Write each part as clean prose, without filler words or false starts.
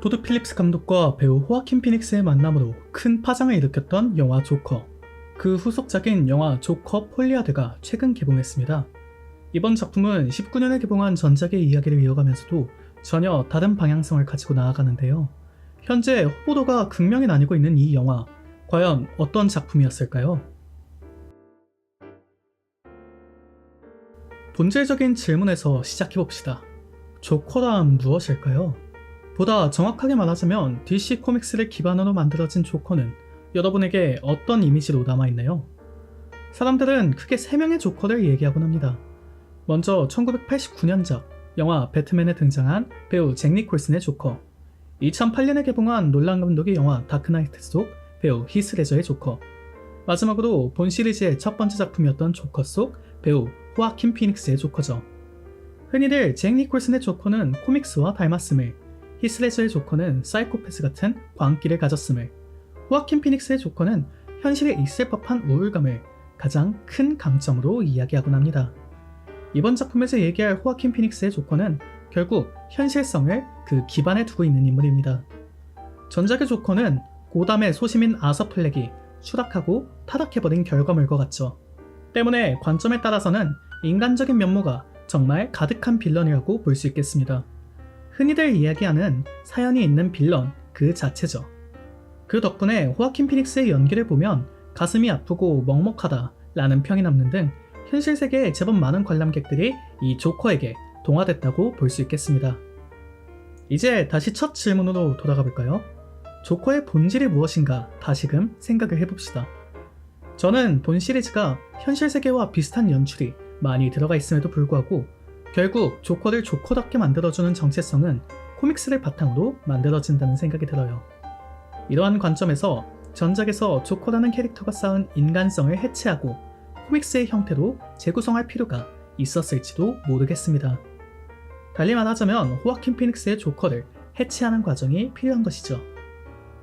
토드 필립스 감독과 배우 호아킨 피닉스의 만남으로 큰 파장을 일으켰던 영화 조커. 그 후속작인 영화 조커 폴리아드가 최근 개봉했습니다. 이번 작품은 19년에 개봉한 전작의 이야기를 이어가면서도 전혀 다른 방향성을 가지고 나아가는데요. 현재 호불호가 극명히 나뉘고 있는 이 영화, 과연 어떤 작품이었을까요? 본질적인 질문에서 시작해봅시다. 조커란 무엇일까요? 보다 정확하게 말하자면 DC 코믹스를 기반으로 만들어진 조커는 여러분에게 어떤 이미지로 남아있나요? 사람들은 크게 3명의 조커를 얘기하곤 합니다. 먼저 1989년작 영화 배트맨에 등장한 배우 잭 니콜슨의 조커, 2008년에 개봉한 놀란 감독의 영화 다크나이트 속 배우 히스 레저의 조커, 마지막으로 본 시리즈의 첫 번째 작품이었던 조커 속 배우 호아킨 피닉스의 조커죠. 흔히들 잭 니콜슨의 조커는 코믹스와 닮았음을, 히스 레저의 조커는 사이코패스 같은 광기를 가졌음을, 호아킨 피닉스의 조커는 현실에 있을 법한 우울감을 가장 큰 강점으로 이야기하곤 합니다. 이번 작품에서 얘기할 호아킨 피닉스의 조커는 결국 현실성을 그 기반에 두고 있는 인물입니다. 전작의 조커는 고담의 소심인 아서 플렉이 추락하고 타락해버린 결과물과 같죠. 때문에 관점에 따라서는 인간적인 면모가 정말 가득한 빌런이라고 볼 수 있겠습니다. 흔히들 이야기하는 사연이 있는 빌런 그 자체죠. 그 덕분에 호아킨 피닉스의 연기를 보면 가슴이 아프고 먹먹하다 라는 평이 남는 등 현실 세계에 제법 많은 관람객들이 이 조커에게 동화됐다고 볼 수 있겠습니다. 이제 다시 첫 질문으로 돌아가 볼까요? 조커의 본질이 무엇인가 다시금 생각을 해봅시다. 저는 본 시리즈가 현실 세계와 비슷한 연출이 많이 들어가 있음에도 불구하고 결국 조커를 조커답게 만들어주는 정체성은 코믹스를 바탕으로 만들어진다는 생각이 들어요. 이러한 관점에서 전작에서 조커라는 캐릭터가 쌓은 인간성을 해체하고 코믹스의 형태로 재구성할 필요가 있었을지도 모르겠습니다. 달리 말하자면 호아킨 피닉스의 조커를 해체하는 과정이 필요한 것이죠.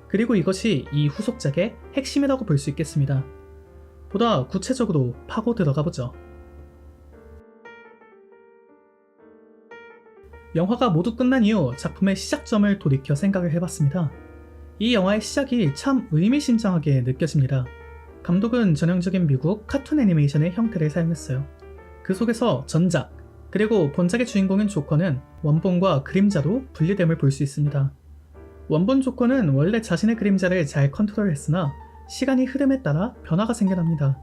그리고 이것이 이 후속작의 핵심이라고 볼 수 있겠습니다. 보다 구체적으로 파고 들어가 보죠. 영화가 모두 끝난 이후 작품의 시작점을 돌이켜 생각을 해봤습니다. 이 영화의 시작이 참 의미심장하게 느껴집니다. 감독은 전형적인 미국 카툰 애니메이션의 형태를 사용했어요. 그 속에서 전작, 그리고 본작의 주인공인 조커는 원본과 그림자로 분리됨을 볼 수 있습니다. 원본 조커는 원래 자신의 그림자를 잘 컨트롤했으나 시간이 흐름에 따라 변화가 생겨납니다.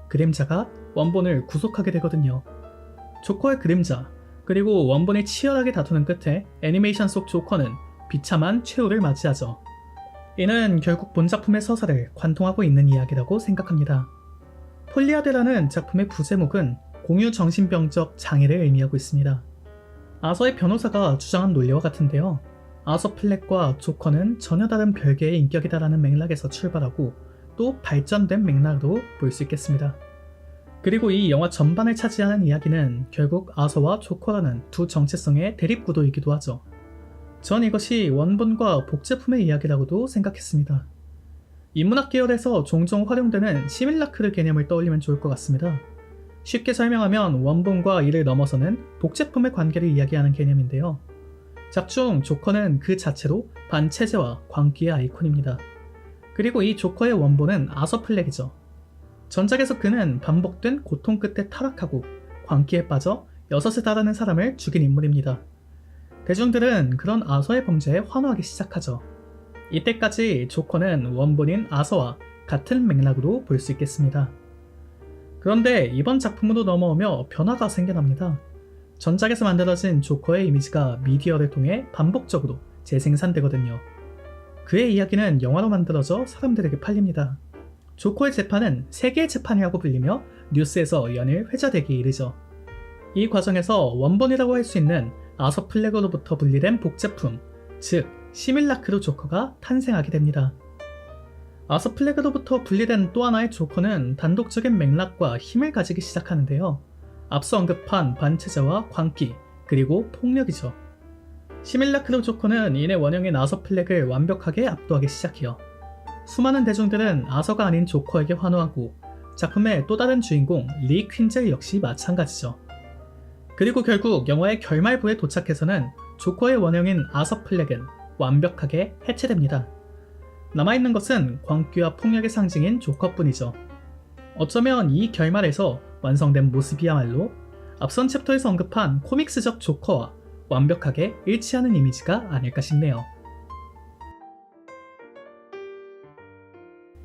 그림자가 원본을 구속하게 되거든요. 조커의 그림자, 그리고 원본이 치열하게 다투는 끝에 애니메이션 속 조커는 비참한 최후를 맞이하죠. 이는 결국 본 작품의 서사를 관통하고 있는 이야기라고 생각합니다. 폴리아드라는 작품의 부제목은 공유 정신병적 장애를 의미하고 있습니다. 아서의 변호사가 주장한 논리와 같은데요. 아서 플렉과 조커는 전혀 다른 별개의 인격이다라는 맥락에서 출발하고 또 발전된 맥락으로 볼 수 있겠습니다. 그리고 이 영화 전반을 차지하는 이야기는 결국 아서와 조커라는 두 정체성의 대립구도이기도 하죠. 전 이것이 원본과 복제품의 이야기라고도 생각했습니다. 인문학 계열에서 종종 활용되는 시밀라크르 개념을 떠올리면 좋을 것 같습니다. 쉽게 설명하면 원본과 이를 넘어서는 복제품의 관계를 이야기하는 개념인데요. 작중 조커는 그 자체로 반체제와 광기의 아이콘입니다. 그리고 이 조커의 원본은 아서 플렉이죠. 전작에서 그는 반복된 고통 끝에 타락하고 광기에 빠져 6에 달하는 사람을 죽인 인물입니다. 대중들은 그런 아서의 범죄에 환호하기 시작하죠. 이때까지 조커는 원본인 아서와 같은 맥락으로 볼 수 있겠습니다. 그런데 이번 작품으로 넘어오며 변화가 생겨납니다. 전작에서 만들어진 조커의 이미지가 미디어를 통해 반복적으로 재생산되거든요. 그의 이야기는 영화로 만들어져 사람들에게 팔립니다. 조커의 재판은 세계의 재판이라고 불리며 뉴스에서 연일 회자되기 이르죠. 이 과정에서 원본이라고 할 수 있는 아서 플렉으로부터 분리된 복제품, 즉 시밀라크르 조커가 탄생하게 됩니다. 아서 플렉으로부터 분리된 또 하나의 조커는 단독적인 맥락과 힘을 가지기 시작하는데요. 앞서 언급한 반체제와 광기, 그리고 폭력이죠. 시밀라크르 조커는 이내 원형인 아서 플렉을 완벽하게 압도하기 시작해요. 수많은 대중들은 아서가 아닌 조커에게 환호하고 작품의 또 다른 주인공 리 퀸젤 역시 마찬가지죠. 그리고 결국 영화의 결말부에 도착해서는 조커의 원형인 아서 플렉은 완벽하게 해체됩니다. 남아있는 것은 광기와 폭력의 상징인 조커뿐이죠. 어쩌면 이 결말에서 완성된 모습이야말로 앞선 챕터에서 언급한 코믹스적 조커와 완벽하게 일치하는 이미지가 아닐까 싶네요.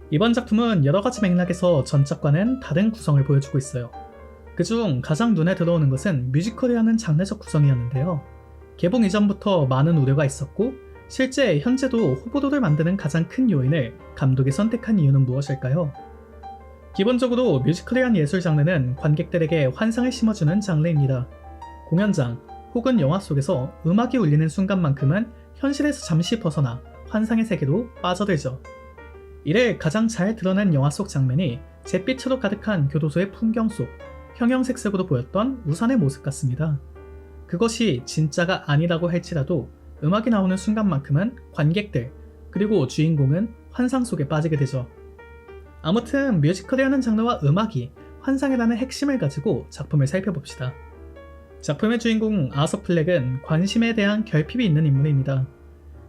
이번 작품은 여러가지 맥락에서 전작과는 다른 구성을 보여주고 있어요. 그중 가장 눈에 들어오는 것은 뮤지컬이라는 장르적 구성이었는데요. 개봉 이전부터 많은 우려가 있었고 실제 현재도 호불호를 만드는 가장 큰 요인을 감독이 선택한 이유는 무엇일까요? 기본적으로 뮤지컬이란 예술 장르는 관객들에게 환상을 심어주는 장르입니다. 공연장 혹은 영화 속에서 음악이 울리는 순간만큼은 현실에서 잠시 벗어나 환상의 세계로 빠져들죠. 이를 가장 잘 드러낸 영화 속 장면이 잿빛으로 가득한 교도소의 풍경 속 형형색색으로 보였던 우산의 모습 같습니다. 그것이 진짜가 아니라고 할지라도 음악이 나오는 순간만큼은 관객들 그리고 주인공은 환상 속에 빠지게 되죠. 아무튼 뮤지컬이라는 장르와 음악이 환상이라는 핵심을 가지고 작품을 살펴봅시다. 작품의 주인공 아서 플렉은 관심에 대한 결핍이 있는 인물입니다.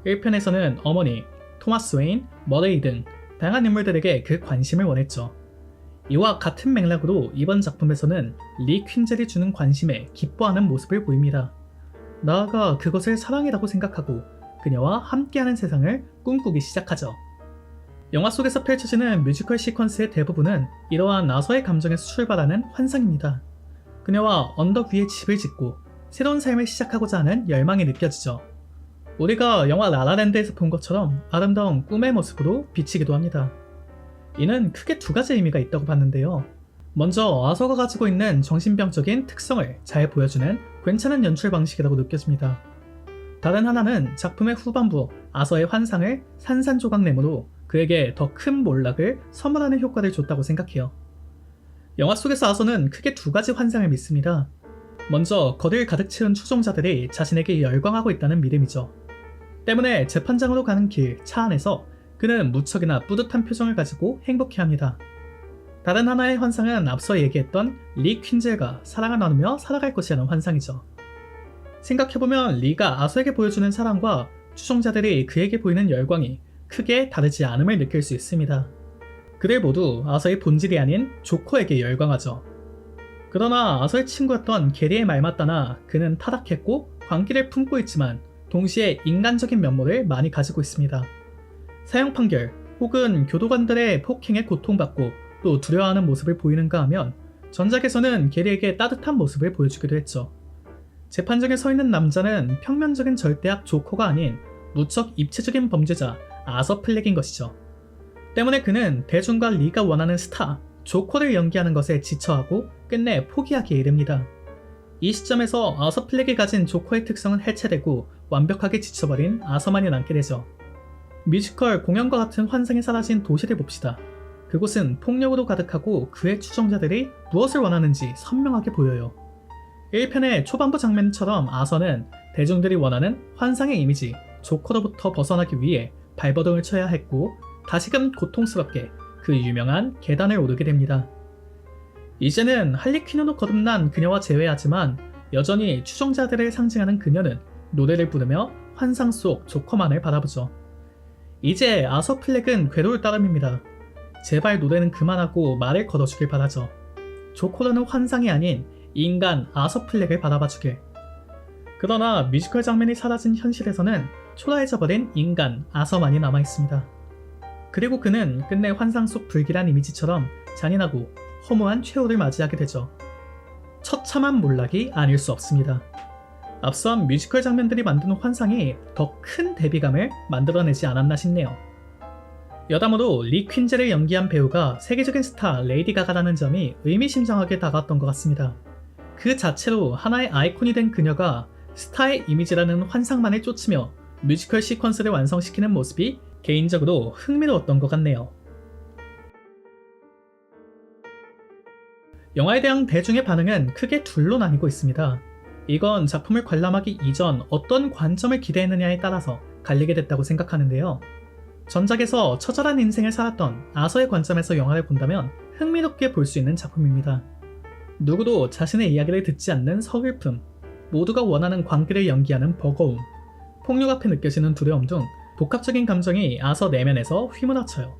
1편에서는 어머니, 토마스 웨인, 머레이 등 다양한 인물들에게 그 관심을 원했죠. 이와 같은 맥락으로 이번 작품에서는 리 퀸젤이 주는 관심에 기뻐하는 모습을 보입니다. 나아가 그것을 사랑이라고 생각하고 그녀와 함께하는 세상을 꿈꾸기 시작하죠. 영화 속에서 펼쳐지는 뮤지컬 시퀀스의 대부분은 이러한 아서의 감정에서 출발하는 환상입니다. 그녀와 언덕 위에 집을 짓고 새로운 삶을 시작하고자 하는 열망이 느껴지죠. 우리가 영화 라라랜드에서 본 것처럼 아름다운 꿈의 모습으로 비치기도 합니다. 이는 크게 두 가지 의미가 있다고 봤는데요. 먼저 아서가 가지고 있는 정신병적인 특성을 잘 보여주는 괜찮은 연출 방식이라고 느껴집니다. 다른 하나는 작품의 후반부 아서의 환상을 산산조각내므로 그에게 더 큰 몰락을 선물하는 효과를 줬다고 생각해요. 영화 속에서 아서는 크게 두 가지 환상을 믿습니다. 먼저 거리를 가득 채운 추종자들이 자신에게 열광하고 있다는 믿음이죠. 때문에 재판장으로 가는 길, 차 안에서 그는 무척이나 뿌듯한 표정을 가지고 행복해합니다. 다른 하나의 환상은 앞서 얘기했던 리 퀸젤과 사랑을 나누며 살아갈 것이라는 환상이죠. 생각해보면 리가 아서에게 보여주는 사랑과 추종자들이 그에게 보이는 열광이 크게 다르지 않음을 느낄 수 있습니다. 그들 모두 아서의 본질이 아닌 조커에게 열광하죠. 그러나 아서의 친구였던 게리의 말 맞다나 그는 타락했고 광기를 품고 있지만 동시에 인간적인 면모를 많이 가지고 있습니다. 사형 판결 혹은 교도관들의 폭행에 고통받고 또 두려워하는 모습을 보이는가 하면 전작에서는 게리에게 따뜻한 모습을 보여주기도 했죠. 재판정에 서 있는 남자는 평면적인 절대악 조커가 아닌 무척 입체적인 범죄자 아서 플렉인 것이죠. 때문에 그는 대중과 리가 원하는 스타, 조커를 연기하는 것에 지쳐하고 끝내 포기하기에 이릅니다. 이 시점에서 아서 플렉이 가진 조커의 특성은 해체되고 완벽하게 지쳐버린 아서만이 남게 되죠. 뮤지컬 공연과 같은 환상이 사라진 도시를 봅시다. 그곳은 폭력으로 가득하고 그의 추종자들이 무엇을 원하는지 선명하게 보여요. 1편의 초반부 장면처럼 아서는 대중들이 원하는 환상의 이미지, 조커로부터 벗어나기 위해 발버둥을 쳐야 했고 다시금 고통스럽게 그 유명한 계단을 오르게 됩니다. 이제는 할리퀸으로 거듭난 그녀와 재회하지만 여전히 추종자들을 상징하는 그녀는 노래를 부르며 환상 속 조커만을 바라보죠. 이제 아서 플렉은 괴로울 따름입니다. 제발 노래는 그만하고 말을 걸어주길 바라죠. 조커라는 환상이 아닌 인간 아서 플렉을 바라봐주길. 그러나 뮤지컬 장면이 사라진 현실에서는 초라해져버린 인간 아서만이 남아있습니다. 그리고 그는 끝내 환상 속 불길한 이미지처럼 잔인하고 허무한 최후를 맞이하게 되죠. 처참한 몰락이 아닐 수 없습니다. 앞선 뮤지컬 장면들이 만드는 환상이 더 큰 대비감을 만들어내지 않았나 싶네요. 여담으로 리 퀸젤을 연기한 배우가 세계적인 스타 레이디 가가라는 점이 의미심장하게 다가왔던 것 같습니다. 그 자체로 하나의 아이콘이 된 그녀가 스타의 이미지라는 환상만을 쫓으며 뮤지컬 시퀀스를 완성시키는 모습이 개인적으로 흥미로웠던 것 같네요. 영화에 대한 대중의 반응은 크게 둘로 나뉘고 있습니다. 이건 작품을 관람하기 이전 어떤 관점을 기대했느냐에 따라서 갈리게 됐다고 생각하는데요. 전작에서 처절한 인생을 살았던 아서의 관점에서 영화를 본다면 흥미롭게 볼 수 있는 작품입니다. 누구도 자신의 이야기를 듣지 않는 서글픔, 모두가 원하는 광기를 연기하는 버거움, 폭력 앞에 느껴지는 두려움 등 복합적인 감정이 아서 내면에서 휘몰아쳐요.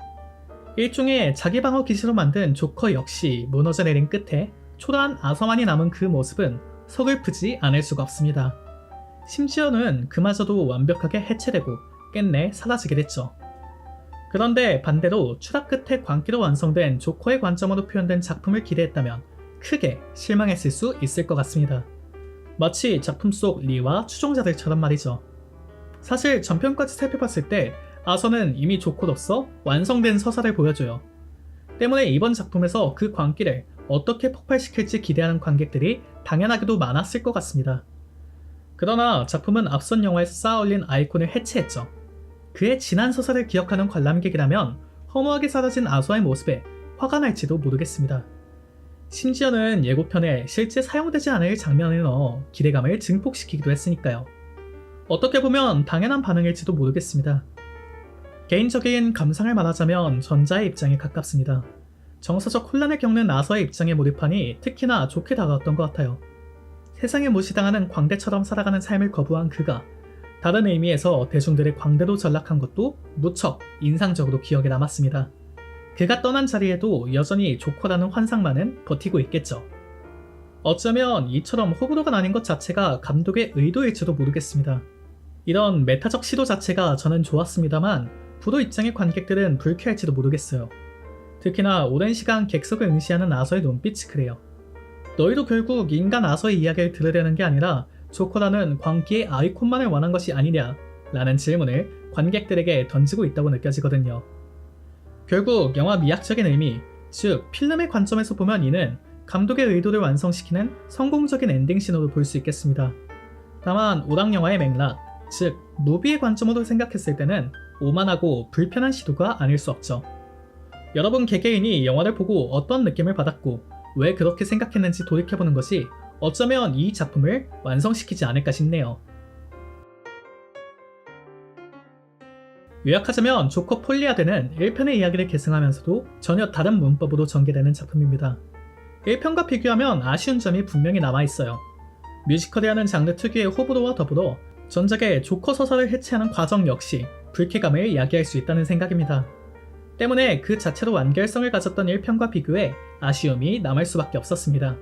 일종의 자기 방어 기지로 만든 조커 역시 무너져 내린 끝에 초라한 아서만이 남은 그 모습은 서글프지 않을 수가 없습니다. 심지어는 그마저도 완벽하게 해체되고 끝내 사라지게 됐죠. 그런데 반대로 추락 끝에 광기로 완성된 조커의 관점으로 표현된 작품을 기대했다면 크게 실망했을 수 있을 것 같습니다. 마치 작품 속 리와 추종자들처럼 말이죠. 사실 전편까지 살펴봤을 때 아서는 이미 조커로서 완성된 서사를 보여줘요. 때문에 이번 작품에서 그 광기를 어떻게 폭발시킬지 기대하는 관객들이 당연하게도 많았을 것 같습니다. 그러나 작품은 앞선 영화에서 쌓아올린 아이콘을 해체했죠. 그의 지난 서사를 기억하는 관람객이라면 허무하게 사라진 아서의 모습에 화가 날지도 모르겠습니다. 심지어는 예고편에 실제 사용되지 않을 장면을 넣어 기대감을 증폭시키기도 했으니까요. 어떻게 보면 당연한 반응일지도 모르겠습니다. 개인적인 감상을 말하자면 전자의 입장에 가깝습니다. 정서적 혼란을 겪는 아서의 입장에 몰입하니 특히나 좋게 다가왔던 것 같아요. 세상에 무시당하는 광대처럼 살아가는 삶을 거부한 그가 다른 의미에서 대중들의 광대로 전락한 것도 무척 인상적으로 기억에 남았습니다. 그가 떠난 자리에도 여전히 조커라는 환상만은 버티고 있겠죠. 어쩌면 이처럼 호불호가 나뉜 것 자체가 감독의 의도일지도 모르겠습니다. 이런 메타적 시도 자체가 저는 좋았습니다만 불호 입장의 관객들은 불쾌할지도 모르겠어요. 특히나 오랜 시간 객석을 응시하는 아서의 눈빛이 그래요. 너희도 결국 인간 아서의 이야기를 들으려는 게 아니라 조커라는 광기의 아이콘만을 원한 것이 아니냐 라는 질문을 관객들에게 던지고 있다고 느껴지거든요. 결국 영화 미학적인 의미, 즉 필름의 관점에서 보면 이는 감독의 의도를 완성시키는 성공적인 엔딩신으로 볼 수 있겠습니다. 다만 오락영화의 맥락, 즉 무비의 관점으로 생각했을 때는 오만하고 불편한 시도가 아닐 수 없죠. 여러분 개개인이 영화를 보고 어떤 느낌을 받았고 왜 그렇게 생각했는지 돌이켜보는 것이 어쩌면 이 작품을 완성시키지 않을까 싶네요. 요약하자면 조커 폴리아드는 1편의 이야기를 계승하면서도 전혀 다른 문법으로 전개되는 작품입니다. 1편과 비교하면 아쉬운 점이 분명히 남아있어요. 뮤지컬이라는 장르 특유의 호불호와 더불어 전작의 조커 서사를 해체하는 과정 역시 불쾌감을 야기할 수 있다는 생각입니다. 때문에 그 자체로 완결성을 가졌던 1편과 비교해 아쉬움이 남을 수밖에 없었습니다.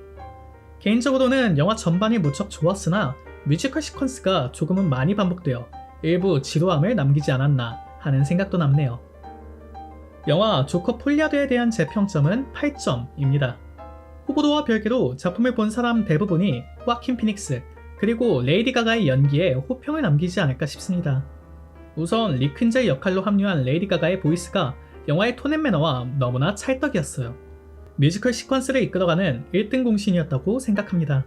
개인적으로는 영화 전반이 무척 좋았으나 뮤지컬 시퀀스가 조금은 많이 반복되어 일부 지루함을 남기지 않았나 하는 생각도 남네요. 영화 조커 폴리아드에 대한 제 평점은 8점입니다. 호불호와 별개로 작품을 본 사람 대부분이 호아킨 피닉스 그리고 레이디 가가의 연기에 호평을 남기지 않을까 싶습니다. 우선 리큰젤 역할로 합류한 레이디 가가의 보이스가 영화의 톤앤매너와 너무나 찰떡이었어요. 뮤지컬 시퀀스를 이끌어가는 1등 공신이었다고 생각합니다.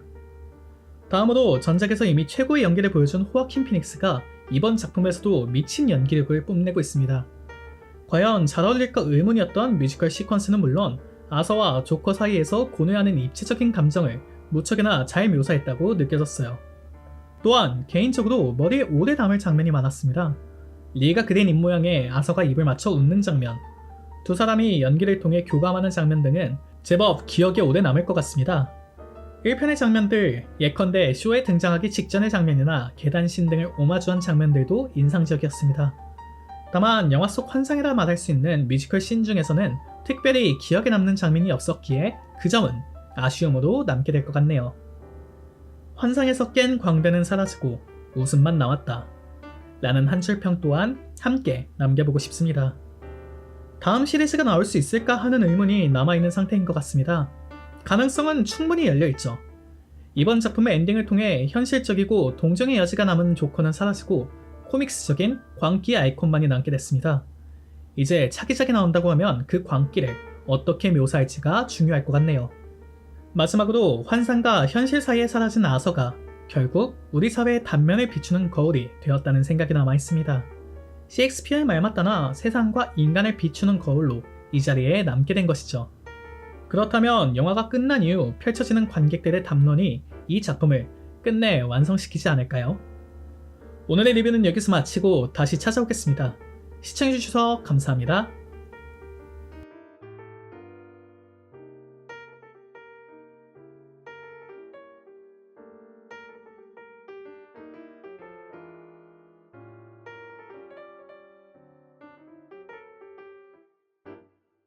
다음으로 전작에서 이미 최고의 연기를 보여준 호아킨 피닉스가 이번 작품에서도 미친 연기력을 뽐내고 있습니다. 과연 잘 어울릴까 의문이었던 뮤지컬 시퀀스는 물론 아서와 조커 사이에서 고뇌하는 입체적인 감정을 무척이나 잘 묘사했다고 느껴졌어요. 또한 개인적으로 머리에 오래 남을 장면이 많았습니다. 리가 그린 입모양에 아서가 입을 맞춰 웃는 장면, 두 사람이 연기를 통해 교감하는 장면 등은 제법 기억에 오래 남을 것 같습니다. 1편의 장면들, 예컨대 쇼에 등장하기 직전의 장면이나 계단신 등을 오마주한 장면들도 인상적이었습니다. 다만 영화 속 환상이라 말할 수 있는 뮤지컬 씬 중에서는 특별히 기억에 남는 장면이 없었기에 그 점은 아쉬움으로 남게 될 것 같네요. 환상에서 깬 광대는 사라지고 웃음만 나왔다 라는 한 줄 평 또한 함께 남겨보고 싶습니다. 다음 시리즈가 나올 수 있을까 하는 의문이 남아있는 상태인 것 같습니다. 가능성은 충분히 열려있죠. 이번 작품의 엔딩을 통해 현실적이고 동정의 여지가 남은 조커는 사라지고 코믹스적인 광기의 아이콘만이 남게 됐습니다. 이제 차기작이 나온다고 하면 그 광기를 어떻게 묘사할지가 중요할 것 같네요. 마지막으로 환상과 현실 사이에 사라진 아서가 결국 우리 사회의 단면을 비추는 거울이 되었다는 생각이 남아있습니다. 셰익스피어의 말 맞다나 세상과 인간을 비추는 거울로 이 자리에 남게 된 것이죠. 그렇다면 영화가 끝난 이후 펼쳐지는 관객들의 담론이 이 작품을 끝내 완성시키지 않을까요? 오늘의 리뷰는 여기서 마치고 다시 찾아오겠습니다. 시청해주셔서 감사합니다.